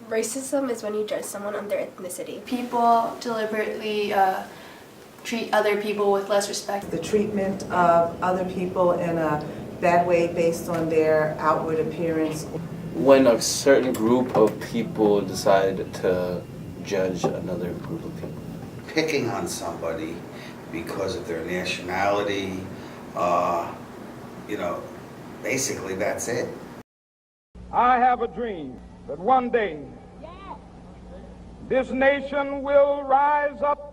Racism is when you judge someone on their ethnicity. People deliberately treat other people with less respect. The treatment of other people in a bad way based on their outward appearance. When a certain group of people decide to judge another group of people. Picking on somebody because of their nationality, basically that's it. I have a dream that one day this nation will rise up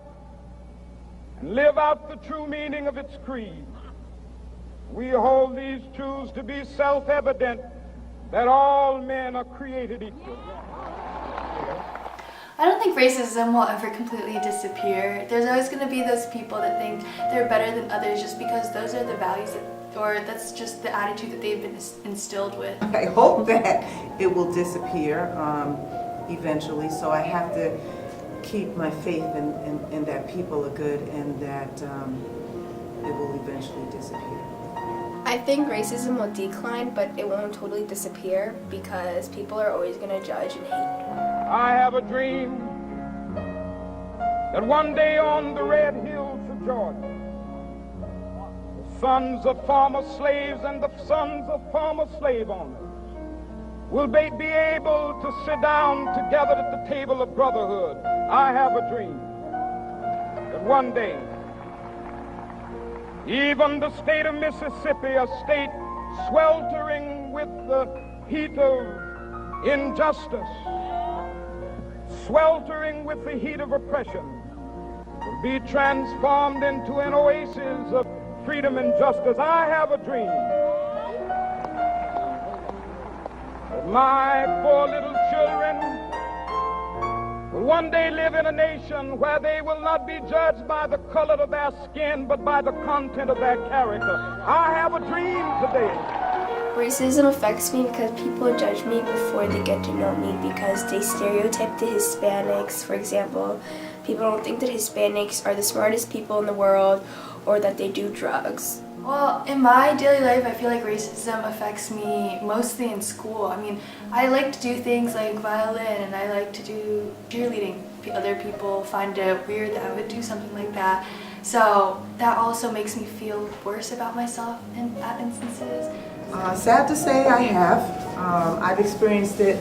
and live out the true meaning of its creed. We hold these truths to be self-evident, that all men are created equal. I don't think racism will ever completely disappear. There's always going to be those people that think they're better than others just because those are the values or that's just the attitude that they've been instilled with. I hope that it will disappear eventually, so I have to keep my faith in that people are good and that it will eventually disappear. I think racism will decline, but it won't totally disappear because people are always going to judge and hate. I have a dream that one day on the red hills of Georgia, the sons of former slaves and the sons of former slave owners will be able to sit down together at the table of brotherhood. I have a dream that one day even the state of Mississippi, a state sweltering with the heat of injustice, sweltering with the heat of oppression, will be transformed into an oasis of freedom and justice. I have a dream that my four little children will one day live in a nation where they will not be judged by the color of their skin, but by the content of their character. I have a dream today. Racism affects me because people judge me before they get to know me because they stereotype the Hispanics. For example, people don't think that Hispanics are the smartest people in the world or that they do drugs. Well, in my daily life, I feel like racism affects me mostly in school. I mean, I like to do things like violin and I like to do cheerleading. Other people find it weird that I would do something like that. So that also makes me feel worse about myself in that instances. Sad to say I have. I've experienced it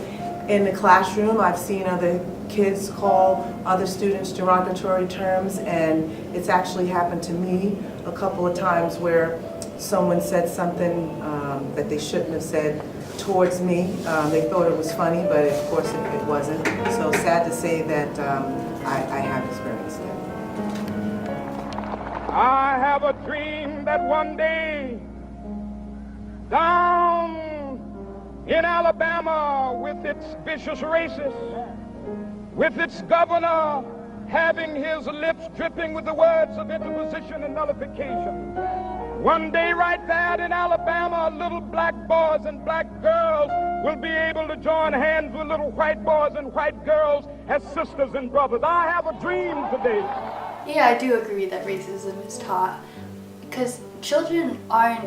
in the classroom. I've seen other kids call other students derogatory terms, and it's actually happened to me a couple of times where someone said something that they shouldn't have said towards me. They thought it was funny, but of course it wasn't. So sad to say that I have experienced it. I have a dream that one day down in Alabama, with its vicious racists, with its governor having his lips dripping with the words of interposition and nullification. One day right there in Alabama, little black boys and black girls will be able to join hands with little white boys and white girls as sisters and brothers. I have a dream today. Yeah, I do agree that racism is taught because children aren't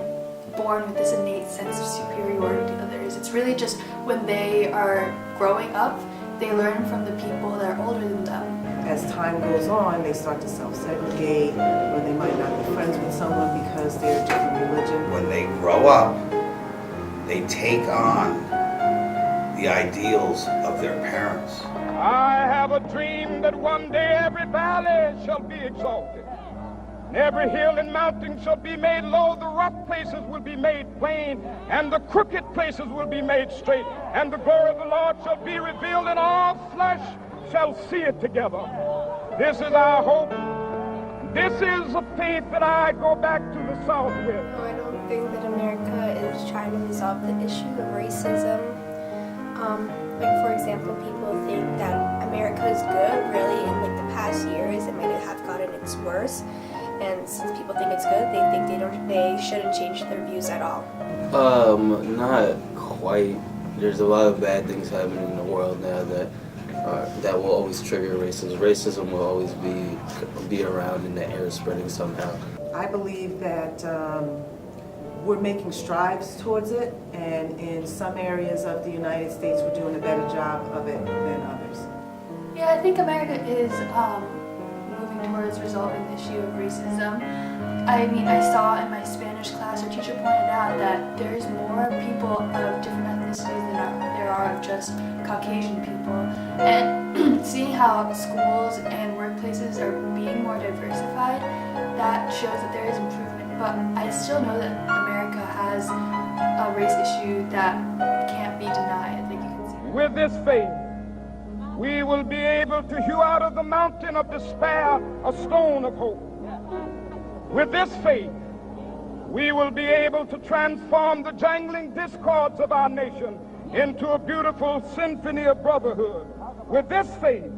born with this innate sense of superiority to others. It's really just when they are growing up, they learn from the people that are older than them. As time goes on, they start to self-segregate, or they might not be friends with someone because they're a different religion. When they grow up, they take on the ideals of their parents. I have a dream that one day every valley shall be exalted, and every hill and mountain shall be made low, the rough places will be made plain, and the crooked places will be made straight, and the glory of the Lord shall be revealed, and all flesh shall see it together. This is our hope. This is a faith that I go back to the South with. No, I don't think that America is trying to resolve the issue of racism. Like for example, people think that America is good. Really, in like the past years, it might have gotten its worse. And since people think it's good, they think they shouldn't change their views at all. Not quite. There's a lot of bad things happening in the world now that will always trigger racism. Racism will always be around in the air, spreading somehow. I believe that we're making strides towards it, and in some areas of the United States we're doing a better job of it than others. Yeah, I think America is moving towards resolving the issue of racism. I mean, I saw in my Spanish class, our teacher pointed out that there's more people of different ethnicities than there are of just Caucasian people. And seeing how schools and workplaces are being more diversified, that shows that there is improvement. But I still know that America has a race issue that can't be denied, like you can see. With this faith, we will be able to hew out of the mountain of despair a stone of hope. With this faith, we will be able to transform the jangling discords of our nation into a beautiful symphony of brotherhood. With this faith,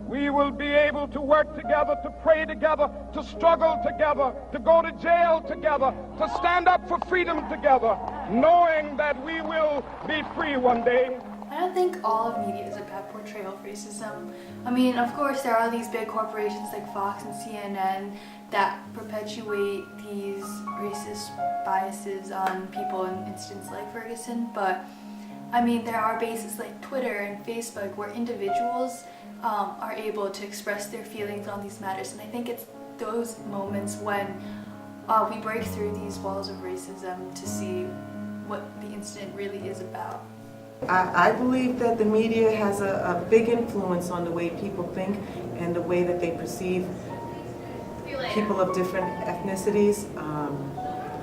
we will be able to work together, to pray together, to struggle together, to go to jail together, to stand up for freedom together, knowing that we will be free one day. I don't think all of media is a bad portrayal of racism. I mean, of course, there are these big corporations like Fox and CNN that perpetuate these racist biases on people in instances like Ferguson, but I mean, there are bases like Twitter and Facebook where individuals are able to express their feelings on these matters, and I think it's those moments when we break through these walls of racism to see what the incident really is about. I believe that the media has a big influence on the way people think and the way that they perceive people of different ethnicities.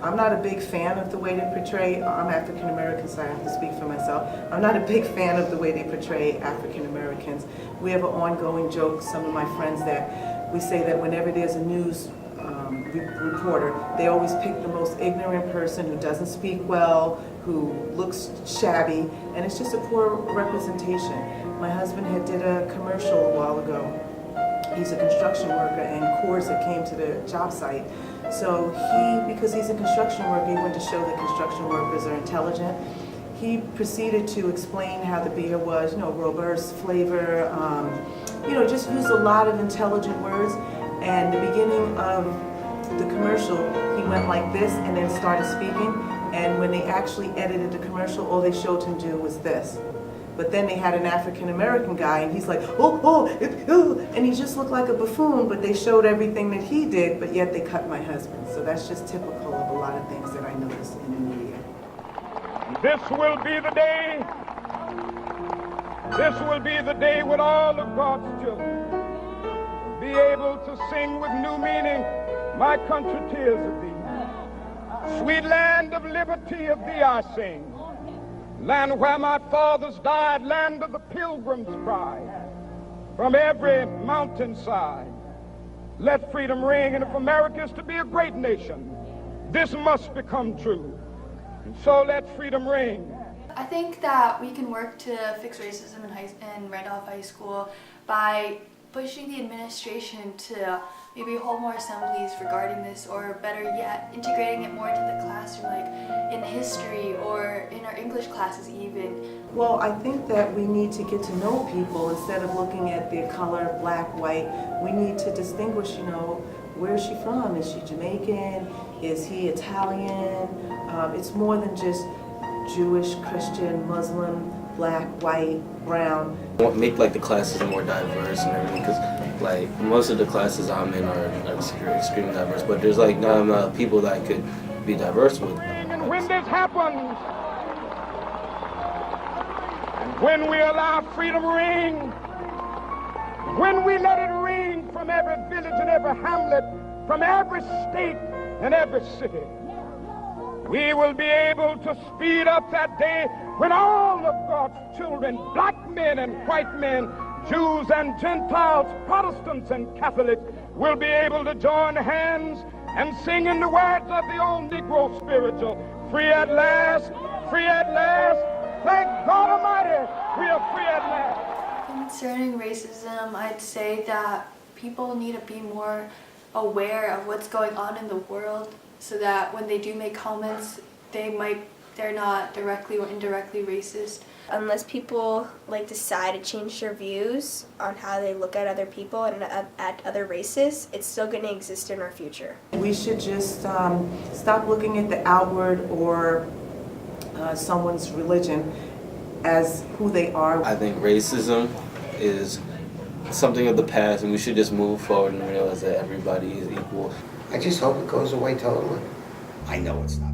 I'm not a big fan of the way they portray, I'm African American, so I have to speak for myself. I'm not a big fan of the way they portray African Americans. We have an ongoing joke, some of my friends, that we say that whenever there's a news reporter, they always pick the most ignorant person who doesn't speak well, who looks shabby, and it's just a poor representation. My husband did a commercial a while ago. He's a construction worker, and Coors that came to the job site. So because he's a construction worker, he went to show that construction workers are intelligent. He proceeded to explain how the beer was, robust flavor, just used a lot of intelligent words. And the beginning of the commercial, he went like this and then started speaking. And when they actually edited the commercial, all they showed him do was this. But then they had an African American guy, and he's like, and he just looked like a buffoon, but they showed everything that he did, but yet they cut my husband. So that's just typical of a lot of things that I notice in the media. This will be the day. This will be the day when all of God's children will be able to sing with new meaning, my country, tears of thee. Sweet land of liberty, of thee I sing. Land where my fathers died, land of the pilgrim's pride. From every mountainside, let freedom ring. And if America is to be a great nation, this must become true. And so let freedom ring. I think that we can work to fix racism in Randolph High School by pushing the administration to maybe hold more assemblies regarding this, or better yet, integrating it more into the classroom, like in history or in our English classes even. Well, I think that we need to get to know people instead of looking at their color, black, white. We need to distinguish, where is she from? Is she Jamaican? Is he Italian? It's more than just Jewish, Christian, Muslim, black, white, brown. Make the classes more diverse and everything, because most of the classes I'm in are extremely diverse, but there's not enough people that I could be diverse with. And when this happens, and when we allow freedom ring, when we let it ring from every village and every hamlet, from every state and every city, we will be able to speed up that day when all of God's children, black men and white men, Jews and Gentiles, Protestants and Catholics, will be able to join hands and sing in the words of the old Negro spiritual, free at last, thank God Almighty, we are free at last. Concerning racism, I'd say that people need to be more aware of what's going on in the world, so that when they do make comments, they're not directly or indirectly racist. Unless people like decide to change their views on how they look at other people and at other races, it's still going to exist in our future. We should just stop looking at the outward or someone's religion as who they are. I think racism is something of the past, and we should just move forward and realize that everybody is equal. I just hope it goes away totally. I know it's not.